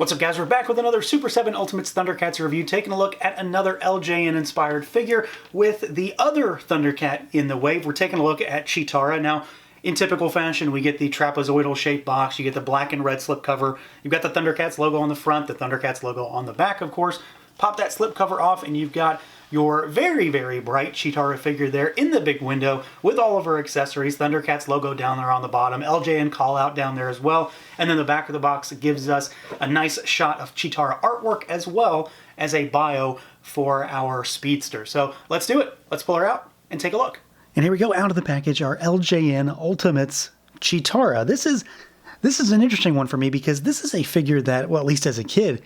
What's up guys, we're back with another Super 7 Ultimates ThunderCats review, taking a look at another LJN inspired figure with the other ThunderCat in the wave. We're taking a look at CHEETARA. Now, in typical fashion, we get the trapezoidal shaped box, you get the black and red slipcover, you've got the ThunderCats logo on the front, the ThunderCats logo on the back, of course. Pop that slipcover off and you've got your very, very bright CHEETARA figure there in the big window with all of her accessories. ThunderCats logo down there on the bottom, LJN call out down there as well. And then the back of the box gives us a nice shot of CHEETARA artwork as well as a bio for our speedster. So let's do it. Let's pull her out and take a look. And here we go, out of the package, our LJN Ultimates CHEETARA. This is an interesting one for me because this is a figure that, well, at least as a kid,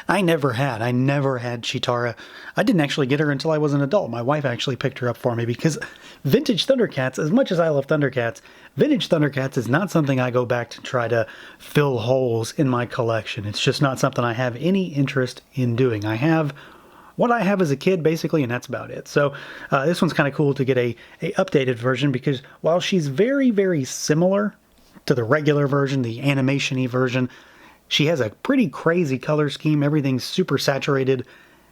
I never had. I never had CHEETARA. I didn't actually get her until I was an adult. My wife actually picked her up for me because vintage ThunderCats, as much as I love ThunderCats, vintage ThunderCats is not something I go back to try to fill holes in my collection. It's just not something I have any interest in doing. I have what I have as a kid, basically, and that's about it. So this one's kind of cool to get a updated version because while she's very, very similar to the regular version, the animation-y version, she has a pretty crazy color scheme. Everything's super saturated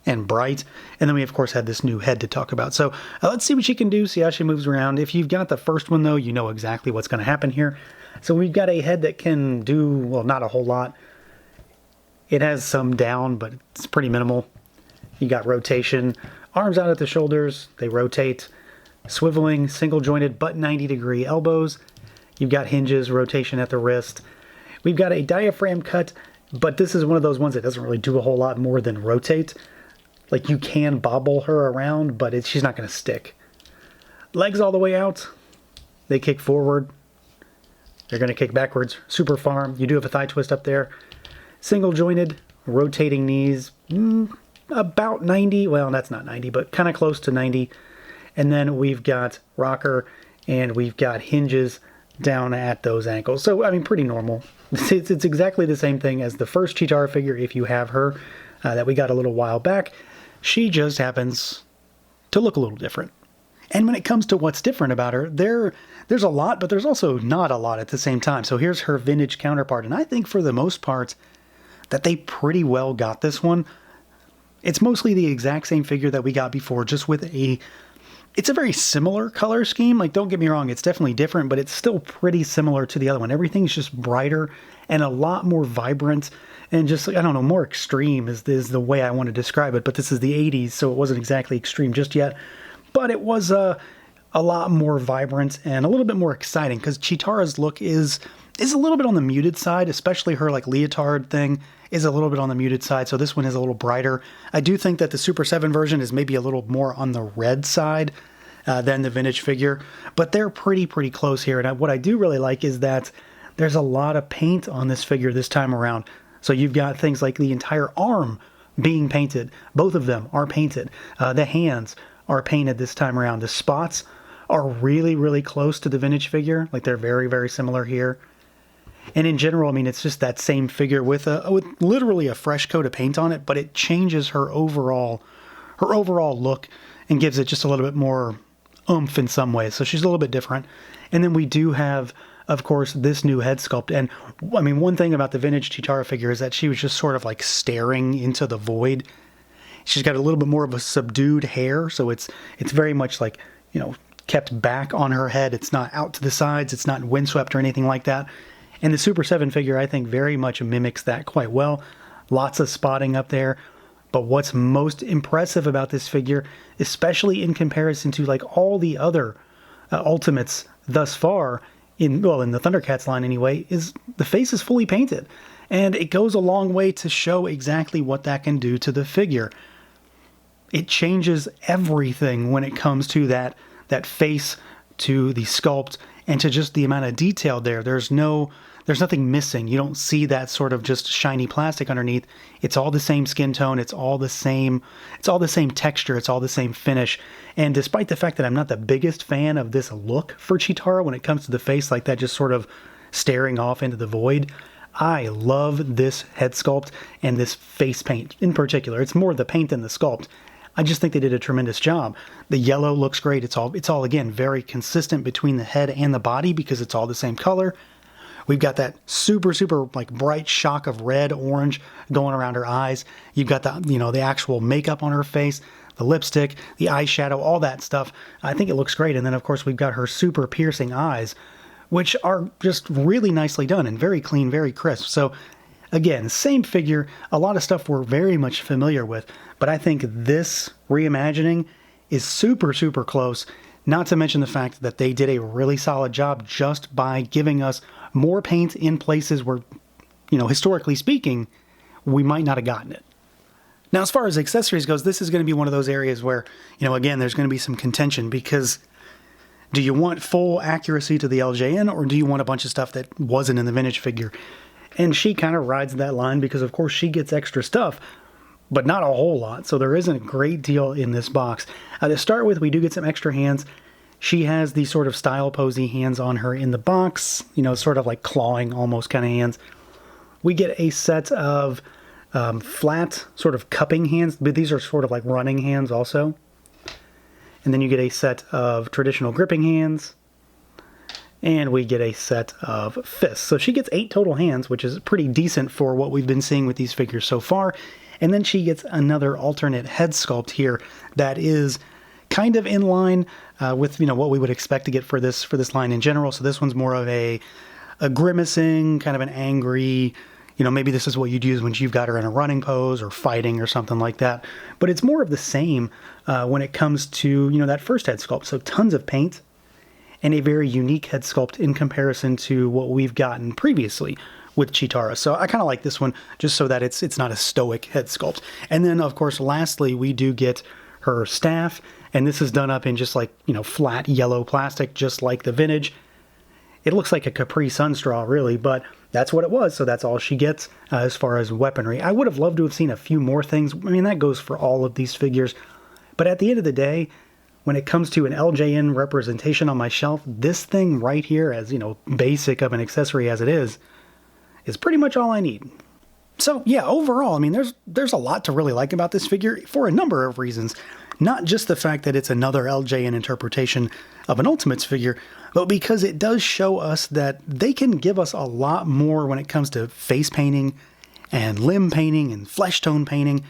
and bright. And then we, of course, had this new head to talk about. So let's see what she can do, see how she moves around. If you've got the first one, though, you know exactly what's going to happen here. So we've got a head that can do, well, not a whole lot. It has some down, but it's pretty minimal. You got rotation, arms out at the shoulders, they rotate, swiveling, single jointed, but 90-degree elbows. You've got hinges, rotation at the wrist. We've got a diaphragm cut, but this is one of those ones that doesn't really do a whole lot more than rotate. Like, you can bobble her around, but she's not going to stick. Legs all the way out. They kick forward. They're going to kick backwards. Super farm. You do have a thigh twist up there. Single jointed, rotating knees. About 90. Well, that's not 90, but kind of close to 90. And then we've got rocker, and we've got hinges down at those ankles. So, I mean, pretty normal. It's exactly the same thing as the first CHEETARA figure, if you have her, that we got a little while back. She just happens to look a little different. And when it comes to what's different about her, there's a lot, but there's also not a lot at the same time. So here's her vintage counterpart, and I think for the most part that they pretty well got this one. It's mostly the exact same figure that we got before, just with it's a very similar color scheme. Like, don't get me wrong, it's definitely different, but it's still pretty similar to the other one. Everything's just brighter and a lot more vibrant and just, I don't know, more extreme is the way I want to describe it. But this is the 80s, so it wasn't exactly extreme just yet. But it was a lot more vibrant and a little bit more exciting because CHEETARA's look is a little bit on the muted side, especially her like leotard thing is a little bit on the muted side, so this one is a little brighter. I do think that the Super 7 version is maybe a little more on the red side than the vintage figure, but they're pretty close here. And what I do really like is that there's a lot of paint on this figure this time around. So you've got things like the entire arm being painted. Both of them are painted. The hands are painted this time around. The spots are really close to the vintage figure. Like, they're very similar here. And in general, I mean, it's just that same figure with literally a fresh coat of paint on it, but it changes her overall look and gives it just a little bit more oomph in some ways. So she's a little bit different. And then we do have, of course, this new head sculpt. And I mean, one thing about the vintage CHEETARA figure is that she was just sort of like staring into the void. She's got a little bit more of a subdued hair, so it's very much like, you know, kept back on her head. It's not out to the sides. It's not windswept or anything like that. And the Super 7 figure, I think, very much mimics that quite well. Lots of spotting up there. But what's most impressive about this figure, especially in comparison to like all the other Ultimates thus far, in the ThunderCats line anyway, is the face is fully painted. And it goes a long way to show exactly what that can do to the figure. It changes everything when it comes to that face, to the sculpt, and to just the amount of detail there. There's nothing missing. You don't see that sort of just shiny plastic underneath. It's all the same skin tone. It's all the same texture. It's all the same finish. And despite the fact that I'm not the biggest fan of this look for CHEETARA when it comes to the face, like that just sort of staring off into the void, I love this head sculpt and this face paint in particular. It's more the paint than the sculpt. I just think they did a tremendous job. The yellow looks great. It's all again very consistent between the head and the body because it's all the same color. We've got that super, super like bright shock of red, orange going around her eyes. You've got the, the actual makeup on her face, the lipstick, the eyeshadow, all that stuff. I think it looks great. And then of course we've got her super piercing eyes, which are just really nicely done and very clean, very crisp. So again, same figure, a lot of stuff we're very much familiar with, but I think this reimagining is super, super close. Not to mention the fact that they did a really solid job just by giving us more paint in places where, historically speaking, we might not have gotten it. Now, as far as accessories goes, this is going to be one of those areas where, again, there's going to be some contention because do you want full accuracy to the LJN or do you want a bunch of stuff that wasn't in the vintage figure? And she kind of rides that line because, of course, she gets extra stuff, but not a whole lot. So there isn't a great deal in this box. To start with, we do get some extra hands. She has these sort of style posy hands on her in the box, sort of like clawing almost kind of hands. We get a set of flat sort of cupping hands, but these are sort of like running hands also. And then you get a set of traditional gripping hands. And we get a set of fists. So she gets 8 total hands, which is pretty decent for what we've been seeing with these figures so far. And then she gets another alternate head sculpt here that is kind of in line with what we would expect to get for this line in general. So this one's more of a grimacing, kind of an angry, maybe this is what you'd use when you've got her in a running pose or fighting or something like that. But it's more of the same when it comes to that first head sculpt. So tons of paint and a very unique head sculpt in comparison to what we've gotten previously with CHEETARA. So I kind of like this one just so that it's not a stoic head sculpt. And then, of course, lastly, we do get her staff, and this is done up in just like, flat yellow plastic, just like the vintage. It looks like a Capri Sun straw, really, but that's what it was, so that's all she gets as far as weaponry. I would have loved to have seen a few more things. I mean, that goes for all of these figures. But at the end of the day, when it comes to an LJN representation on my shelf, this thing right here, as basic of an accessory as it is pretty much all I need. So yeah, overall, I mean, there's a lot to really like about this figure for a number of reasons. Not just the fact that it's another LJN interpretation of an Ultimates figure, but because it does show us that they can give us a lot more when it comes to face painting and limb painting and flesh tone painting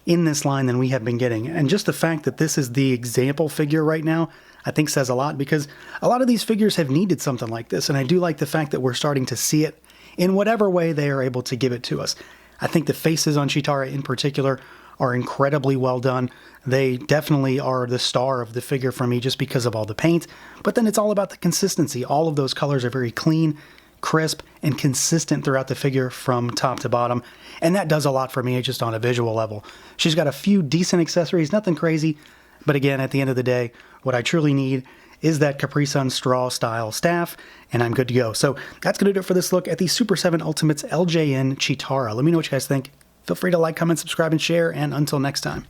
in this line than we have been getting. And just the fact that this is the example figure right now, I think says a lot, because a lot of these figures have needed something like this. And I do like the fact that we're starting to see it in whatever way they are able to give it to us. I think the faces on CHEETARA in particular are incredibly well done. They definitely are the star of the figure for me just because of all the paint, but then it's all about the consistency. All of those colors are very clean, crisp, and consistent throughout the figure from top to bottom, and that does a lot for me just on a visual level. She's got a few decent accessories, nothing crazy, but again, at the end of the day, what I truly need is that Capri Sun straw style staff, and I'm good to go. So that's going to do it for this look at the Super 7 Ultimates LJN CHEETARA. Let me know what you guys think. Feel free to like, comment, subscribe, and share, and until next time.